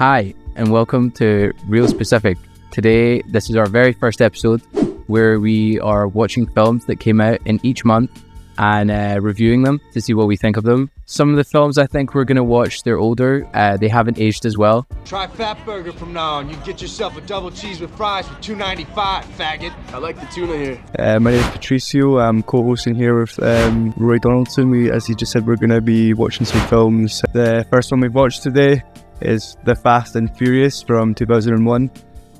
Hi, and welcome to Real Specific. Today, this is our very first episode where we are watching films that came out in each month and reviewing them to see what we think of them. Some of the films I think we're going to watch, they're older. They haven't aged as well. Try Fat Burger from now on. You get yourself a double cheese with fries for $2.95, faggot. I like the tuna here. My name is Patricio. I'm co-hosting here with Rory Donaldson. As he just said, we're going to be watching some films. The first one we've watched today is The Fast and Furious from 2001.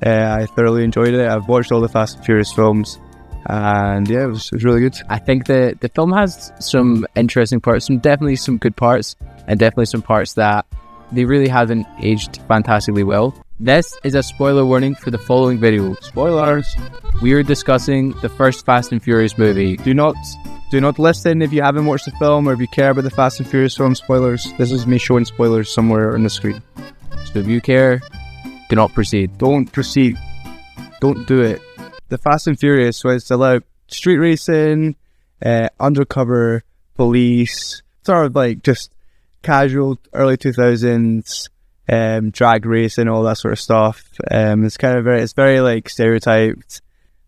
I thoroughly enjoyed it. I've watched all the Fast and Furious films, and yeah, it was really good. I think the film has some interesting parts, definitely some good parts, and definitely some parts that they really haven't aged fantastically well. This is a spoiler warning for the following video. Spoilers! We are discussing the first Fast and Furious movie. Do not listen if you haven't watched the film or if you care about the Fast and Furious film spoilers. This is me showing spoilers somewhere on the screen. So if you care, do not proceed. Don't proceed. Don't do it. The Fast and Furious, so it's about street racing, undercover police, sort of like just casual early 2000s drag racing, all that sort of stuff. It's very like stereotyped.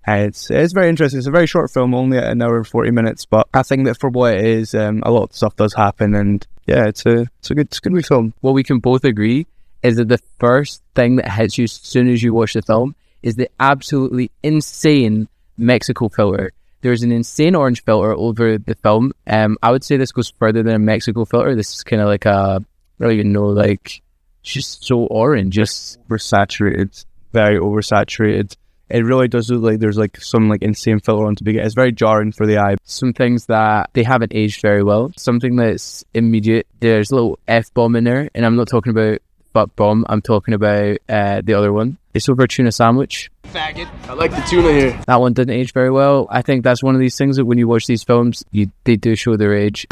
It's very interesting. It's a very short film, only an hour and 40 minutes, but I think that for what it is, a lot of stuff does happen, and yeah, it's a good wee film. What we can both agree is that the first thing that hits you as soon as you watch the film is the absolutely insane Mexico filter. There's an insane orange filter over the film. I would say this goes further than a Mexico filter. This is kind of like I don't even know, like, it's just so orange, just oversaturated, very oversaturated. It really does look like there's like some like insane filter on to begin. It's very jarring for the eye. Some things that they haven't aged very well. Something that's immediate. There's a little F-bomb in there, and I'm not talking about fuck bomb. I'm talking about the other one. It's over a tuna sandwich. Faggot. I like the tuna here. That one didn't age very well. I think that's one of these things that when you watch these films, they do show their age.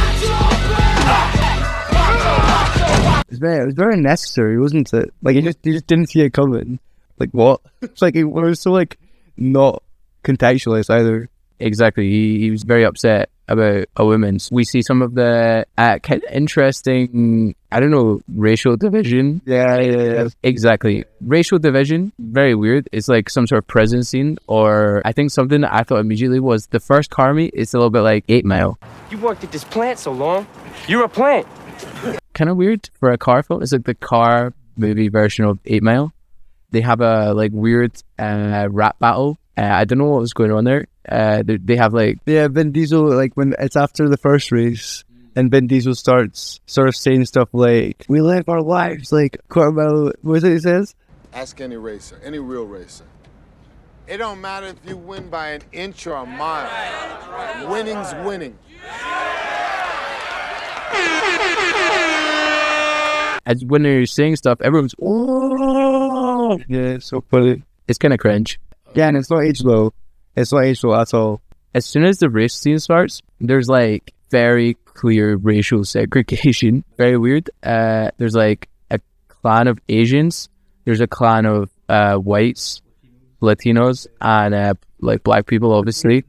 It was very necessary, wasn't it? Like you just didn't see it coming. Like what? It's like it was so like not contextualized either. Exactly. He was very upset about a woman. We see some of the kind of interesting, I don't know, racial division. Yeah. Exactly. Racial division, very weird. It's like some sort of prison scene, or I think something that I thought immediately was the first car meet. It's a little bit like 8 Mile. You worked at this plant so long. You're a plant. Kind of weird for a car film. It's like the car movie version of 8 Mile. They have a like weird rap battle. I don't know what was going on there. They have like... Yeah, Vin Diesel, like when it's after the first race, and Vin Diesel starts sort of saying stuff like, we live our lives like quarter mile... What is it he says? Ask any racer, any real racer. It don't matter if you win by an inch or a mile. Winning's winning. As when they're saying stuff, everyone's... Oh! Yeah, it's so funny. It's kind of cringe. Yeah, and it's not age low. It's not age low at all. As soon as the race scene starts, there's like very clear racial segregation. Very weird. There's like a clan of Asians. There's a clan of whites, Latinos, and like black people, obviously.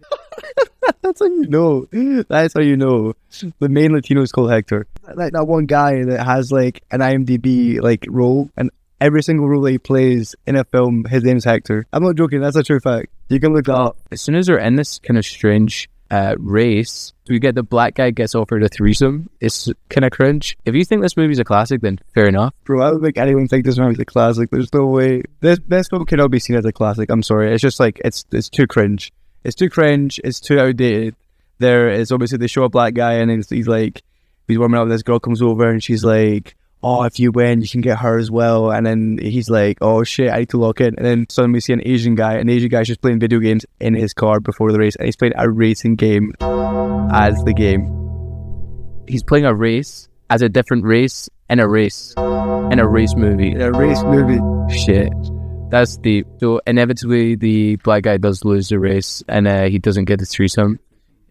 That's how you know. That's how you know. The main Latino is called Hector. Like that one guy that has like an IMDb like role, and every single role that he plays in a film, his name's Hector. I'm not joking, that's a true fact. You can look that up. As soon as they're in this kind of strange race, we get the black guy gets offered a threesome. It's kind of cringe. If you think this movie's a classic, then fair enough. Bro, I don't think anyone think this movie's a classic. There's no way. This film cannot be seen as a classic. I'm sorry. It's just like, it's too cringe. It's too cringe. It's too outdated. There is obviously, they show a black guy and he's like, he's warming up, this girl comes over and she's like, oh, if you win, you can get her as well. And then he's like, oh shit, I need to lock in. And then suddenly we see an Asian guy, and the Asian guy's just playing video games in his car before the race, and he's playing a racing game as the game. He's playing a race as a different race in a race. In a race movie. In a race movie. Shit. That's deep. So inevitably the black guy does lose the race, and he doesn't get the threesome.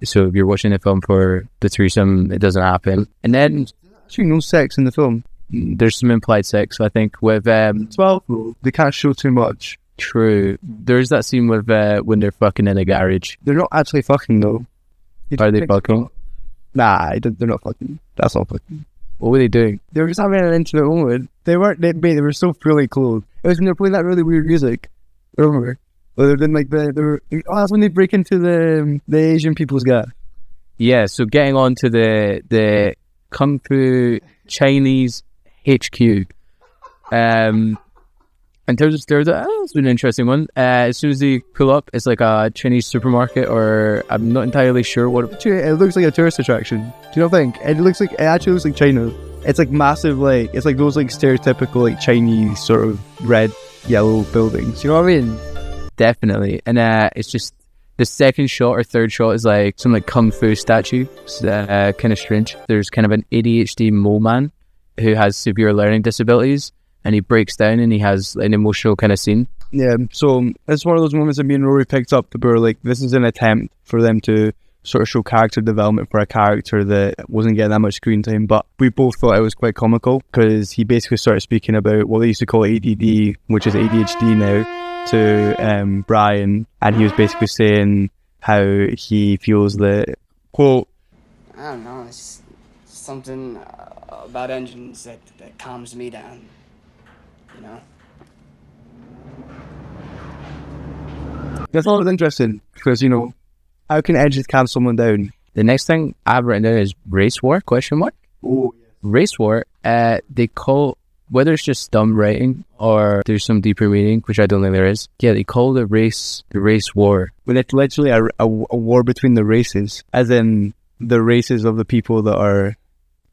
So if you're watching the film for the threesome, it doesn't happen. And then actually no sex in the film. There's some implied sex, I think, with... well, they can't show too much. True. There's that scene with when they're fucking in a garage. They're not actually fucking, though. Are they fucking? Nah, they're not fucking. That's not fucking. What were they doing? They were just having an intimate moment. They were so fully clothed. It was when they were playing that really weird music. Remember? Well, then that's when they break into the Asian people's gaff. Yeah, so getting on to the Kung Fu Chinese HQ. In terms of stairs, it's been an interesting one. As soon as they pull up, it's like a Chinese supermarket, or I'm not entirely sure what. It looks like a tourist attraction. Do you not think? It actually looks like China. It's like massive, like it's like those like stereotypical like Chinese sort of red, yellow buildings. You know what I mean? Definitely. And it's just the second shot or third shot is like some like Kung Fu statue. It's kind of strange. There's kind of an ADHD mole man who has severe learning disabilities, and he breaks down and he has an emotional kind of scene. Yeah, so it's one of those moments that me and Rory picked up where like this is an attempt for them to sort of show character development for a character that wasn't getting that much screen time, but we both thought it was quite comical because he basically started speaking about what they used to call ADD, which is ADHD now, to Brian, and he was basically saying how he feels that, quote, I don't know, it's something about engines that calms me down, you know? That's all interesting because, you know, how can engines calm someone down? The next thing I've written down is race war, question mark. Oh, yes. Race war, they call, whether it's just dumb writing or there's some deeper meaning, which I don't think there is. Yeah, they call the race war. When it's literally a war between the races, as in the races of the people that are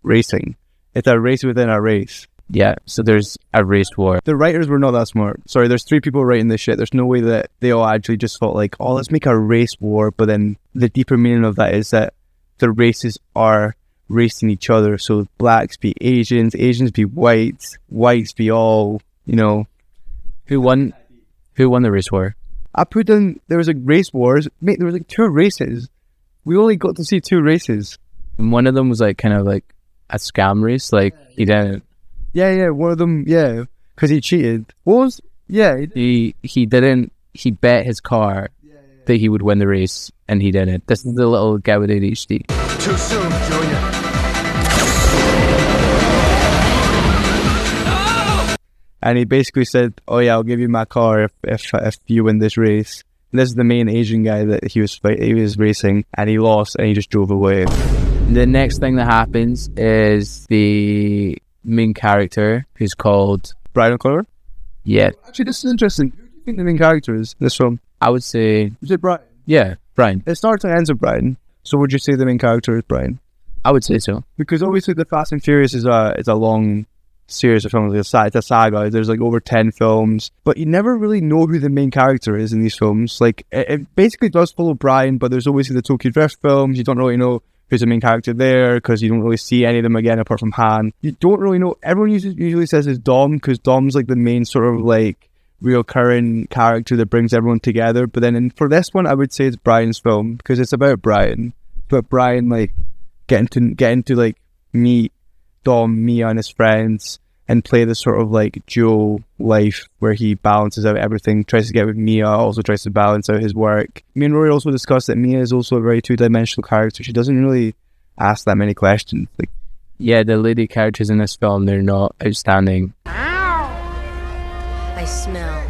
racing. It's a race within a race. Yeah, so there's a race war. The writers were not that smart. Sorry, there's 3 people writing this shit. There's no way that they all actually just thought like, oh, let's make a race war. But then the deeper meaning of that is that the races are racing each other. So blacks be Asians, Asians be whites, whites be all, you know. Who won the race war? I put in, there was like race wars. Mate, there was like 2 races. We only got to see 2 races. And one of them was like kind of like a scam race. Like he didn't. Yeah, one of them, yeah, because he cheated. What was, yeah. He didn't, he bet his car that he would win the race, and he didn't. This is the little guy with ADHD. Too soon, Junior. And he basically said, oh yeah, I'll give you my car if you win this race. And this is the main Asian guy that he was racing, and he lost, and he just drove away. The next thing that happens is the main character, who's called Brian O'Connor? Yeah. Actually, this is interesting. Who do you think the main character is in this film? I would say... Is it Brian? Yeah, Brian. It starts and ends with Brian. So would you say the main character is Brian? I would say so. Because obviously the Fast and Furious is a long series of films. It's a saga. There's like over 10 films. But you never really know who the main character is in these films. Like, it basically does follow Brian, but there's obviously the Tokyo Drift films. You don't really know who's the main character there because you don't really see any of them again apart from Han. You don't really know. Everyone usually says it's Dom because Dom's like the main sort of like recurring character that brings everyone together. But then for this one, I would say it's Brian's film because it's about Brian. But Brian like getting to like meet Dom, Mia, and his friends and play this sort of like dual life where he balances out everything, tries to get with Mia, also tries to balance out his work. Me and Rory also discussed that Mia is also a very 2-dimensional character. She doesn't really ask that many questions. Like, yeah, the lady characters in this film, they're not outstanding. I smell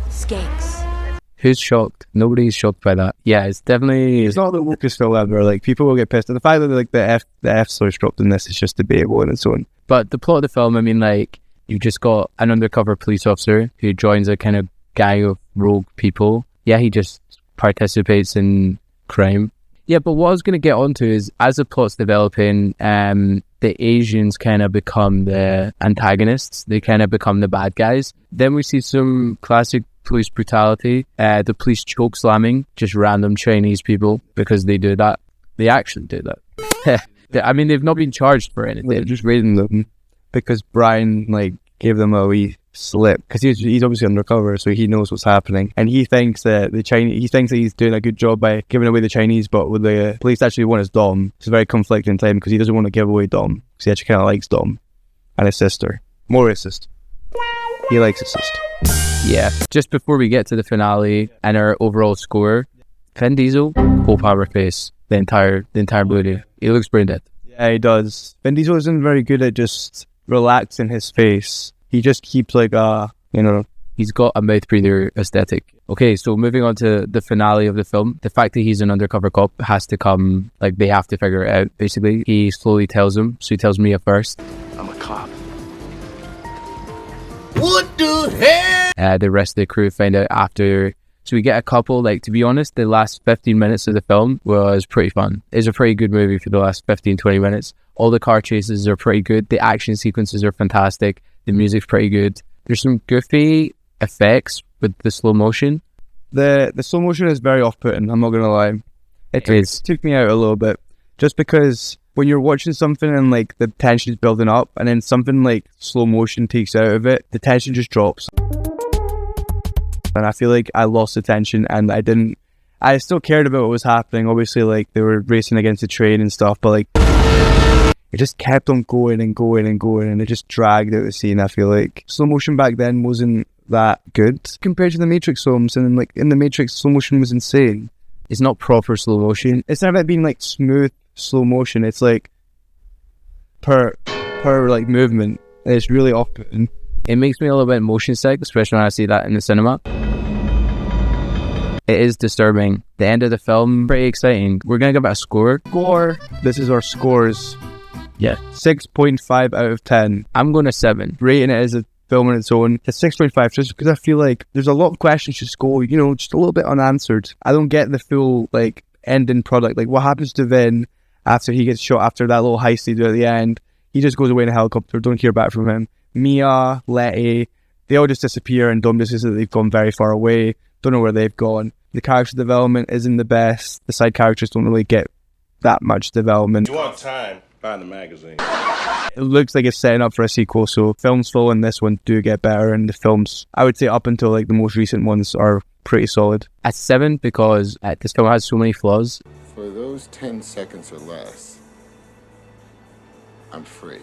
skanks. Who's shocked? Nobody's shocked by that. Yeah, it's definitely... It's not the wokest film ever. Like, people will get pissed. And the fact that like the F slurs dropped in this is just debatable and so on. But the plot of the film, I mean, like, you've just got an undercover police officer who joins a kind of gang of rogue people. Yeah, he just participates in crime. Yeah, but what I was going to get onto is, as the plot's developing, the Asians kind of become the antagonists. They kind of become the bad guys. Then we see some classic police brutality. The police choke slamming just random Chinese people because they do that. They actually do that. I mean, they've not been charged for anything. They're just raiding them because Brian like gave them a wee slip because he's obviously undercover, so he knows what's happening, and he thinks that he's doing a good job by giving away the Chinese, but with the police actually want his Dom. It's a very conflicting time because he doesn't want to give away Dom because he actually kind of likes Dom and his sister, more his sister. He likes his sister. Yeah. Just before we get to the finale and our overall score, Vin Diesel, whole power face, the entire movie. He looks brain dead. Yeah, he does. Vin Diesel isn't very good at just relaxing his face. He just keeps like he's got a mouth breather aesthetic. Okay, so moving on to the finale of the film, the fact that he's an undercover cop has to come, like, they have to figure it out, basically. He slowly tells him, so he tells Mia first. I'm a cop. What the hell? The rest of the crew find out after. So we get a couple, like, to be honest, the last 15 minutes of the film was pretty fun. It's a pretty good movie for the last 15-20 minutes. All the car chases are pretty good. The action sequences are fantastic. The music's pretty good. There's some goofy effects with the slow motion. The slow motion is very off-putting, I'm not gonna lie. It took me out a little bit, just because when you're watching something and like the tension is building up and then something like slow motion takes out of it, the tension just drops. And I feel like I lost the tension, and I still cared about what was happening. Obviously, like, they were racing against the train and stuff, but like it just kept on going and going and going, and it just dragged out the scene. I feel like slow motion back then wasn't that good compared to the Matrix films, and like in the Matrix, slow motion was insane. It's not proper slow motion. It's not about being like smooth slow motion. It's like per like movement, and it's really off-putting. It makes me a little bit motion sick, especially when I see that in the cinema. It is disturbing. The end of the film, pretty exciting. We're gonna give it a score. This is our scores. Yeah, 6.5 out of 10. I'm going to 7. Rating it as a film on its own, it's 6.5, just because I feel like there's a lot of questions just go, just a little bit unanswered. I don't get the full like ending product. Like, what happens to Vin after he gets shot after that little heist they do at the end? He just goes away in a helicopter. Don't hear back from him. Mia, Letty, they all just disappear, and Dom just says that they've gone very far away. Don't know where they've gone. The character development isn't the best. The side characters don't really get that much development. You want time? Find the magazine. It looks like it's setting up for a sequel, so films following this one do get better, and the films, I would say up until like the most recent ones, are pretty solid. At 7 because this film has so many flaws. For those 10 seconds or less, I'm free.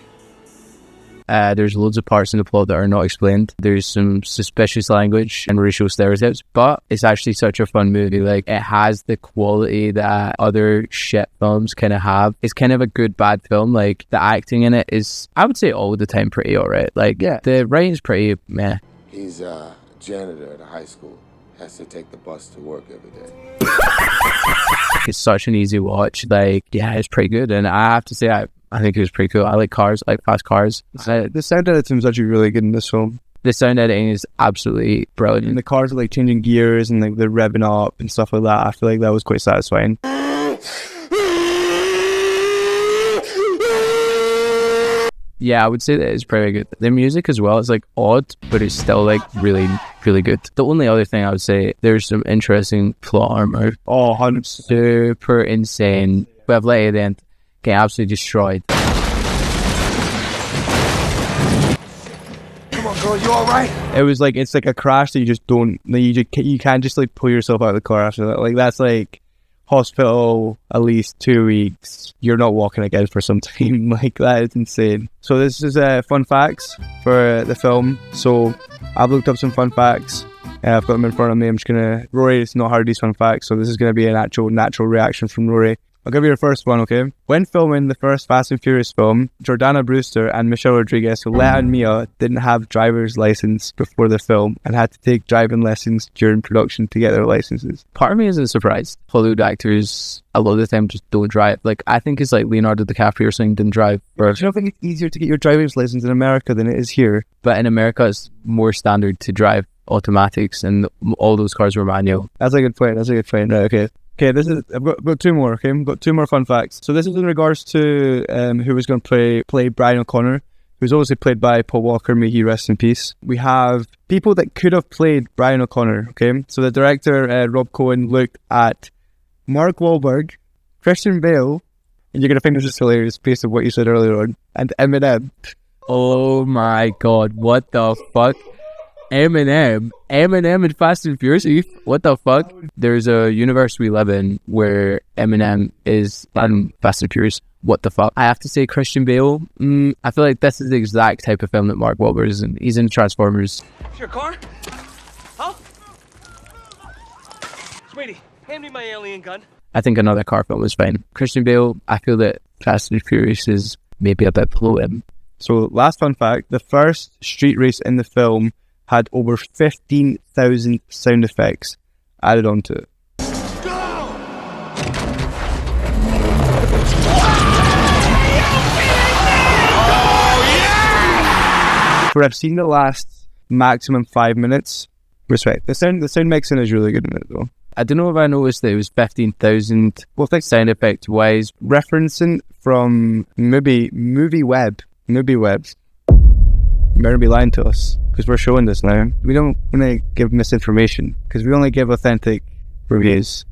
There's loads of parts in the plot that are not explained. There's some suspicious language and racial stereotypes, but it's actually such a fun movie. Like, it has the quality that other shit films kind of have. It's kind of a good bad film. Like, the acting in it is, I would say, all the time pretty alright. Like, yeah, the writing's pretty meh. He's a janitor at a high school. Has to take the bus to work every day. It's such an easy watch. Like, yeah, it's pretty good, and I have to say, I think it was pretty cool. I like cars, I like fast cars. The sound editing is actually really good in this film. The sound editing is absolutely brilliant. And the cars are like changing gears and like they're revving up and stuff like that. I feel like that was quite satisfying. Yeah, I would say that it's pretty good. The music as well is like odd, but it's still like really, really good. The only other thing I would say, there's some interesting plot armor. Oh, 100%. Super insane. We have Letty at the end. Get absolutely destroyed. Come on, girl, you all right? It was like, it's like a crash that you just don't, you can't just like pull yourself out of the car after that. Like, that's like hospital at least 2 weeks. You're not walking again for some time. Like, that is insane. So this is fun facts for the film. So I've looked up some fun facts. I've got them in front of me. I'm just gonna, Rory, it's not hard, these fun facts, so this is gonna be an actual natural reaction from Rory. I'll give you the first one, okay? When filming the first Fast and Furious film, Jordana Brewster and Michelle Rodriguez, who Leia and Mia, didn't have driver's license before the film and had to take driving lessons during production to get their licenses. Part of me isn't surprised. Hollywood actors, a lot of the time, just don't drive. Like, I think it's like Leonardo DiCaprio or something didn't drive. I don't think it's easier to get your driver's license in America than it is here. But in America, it's more standard to drive automatics, and all those cars were manual. That's a good point. Right, okay. Okay, I've got two more, okay? I've got two more fun facts. So this is in regards to who was going to play Brian O'Connor, who's obviously played by Paul Walker, may he rest in peace. We have people that could have played Brian O'Connor, okay? So the director, Rob Cohen, looked at Mark Wahlberg, Christian Bale, and you're going to find this just hilarious based on what you said earlier on, and Eminem. Oh my god, what the fuck? Eminem in Fast and Furious? What the fuck? There's a universe we live in where Eminem is in Fast and Furious. What the fuck? I have to say Christian Bale. I feel like this is the exact type of film that Mark Wahlberg is in. He's in Transformers. Your car? Huh? Sweetie, hand me my alien gun. I think another car film is fine. Christian Bale, I feel that Fast and Furious is maybe a bit below him. So, last fun fact, the first street race in the film had over 15,000 sound effects added onto it. For I've seen the last maximum 5 minutes. Respect. The sound mixing is really good in it though. I don't know if I noticed that it was 15,000 sound effect wise. Referencing from movie web. Better be lying to us because we're showing this now. We don't want to give misinformation because we only give authentic reviews.